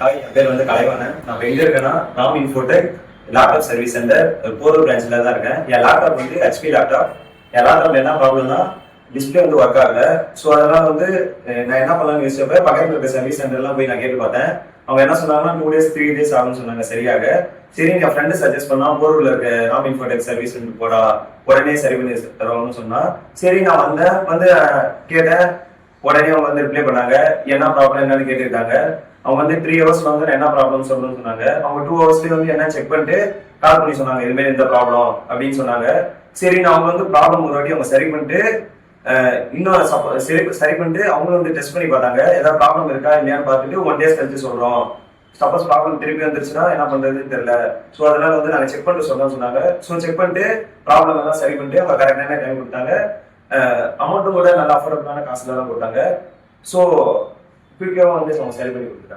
Hi, என் பேர் வந்து கலைவாணன். நான் எங்க இருக்கேன்னா Ram Infotech laptop service centre Porur பிரான்ச்ல தான் இருக்கேன். என் லேப்டாப் வந்து ஹெச்பி லேப்டாப். என் லேப்டாப்ல என்ன ப்ராப்ளம்னா டிஸ்பிளே வந்து ஒர்க் ஆகல. ஸோ அதெல்லாம் வந்து நான் என்ன பண்ணலாம்னு யோசிச்சப்ப பக்கத்தில் இருக்க சர்வீஸ் சென்டர்லாம் போய் நான் கேட்டு பார்த்தேன். அவங்க என்ன சொன்னாங்கன்னா 2 days 3 days ஆகும்னு சொன்னாங்க சரியாக. சரி, என் ஃப்ரெண்டு சஜஸ்ட் பண்ணா போரூர்ல இருக்க ராம் இன்ஃபோடெக் சர்வீஸ் சென்டர் போடா, உடனே சரி பண்ணி தரோம்னு சொன்னா. சரி, நான் வந்தேன், வந்து கேட்டேன். உடனே அவங்க வந்து ரிப்ளை பண்ணாங்க, என்ன ப்ராப்ளம் என்னன்னு கேட்டுக்கிட்டாங்க. அவங்க வந்து 3 hours வந்து என்ன ப்ராப்ளம் சொல்லணும்னு சொன்னாங்க. அவங்க 2 hours வந்து என்ன செக் பண்ணிட்டு கால் பண்ணி சொன்னாங்க, இதுமாரி இந்த ப்ராப்ளம் அப்படின்னு சொன்னாங்க. சரி, நான் அவங்க வந்து ப்ராப்ளம் ஒரு வாட்டி அவங்க சரி பண்ணிட்டு இன்னும் சரி பண்ணிட்டு அவங்களும் வந்து டெஸ்ட் பண்ணி பார்த்தாங்க, ஏதாவது ப்ராப்ளம் இருக்கா இல்லையான்னு பார்த்துட்டு 1 days கழிச்சு சொல்றோம். சப்போஸ் ப்ராப்ளம் திருப்பி வந்துருச்சுன்னா என்ன பண்றதுன்னு தெரியல. ஸோ அதனால வந்து நாங்கள் செக் பண்ணிட்டு சொல்லணும்னு சொன்னாங்க. ஸோ செக் பண்ணிட்டு ப்ராப்ளம் எல்லாம் சரி பண்ணிட்டு அவங்க கரெக்டான டைம் கொடுத்தாங்க. அமௌண்ட்டும் கூட நல்ல அஃபோர்டபுளான காசுல தான் கொடுத்தாங்க. ஸோ குயிக்காகவும் வந்து அவங்க சரி பண்ணி கொடுத்துட்டாங்க.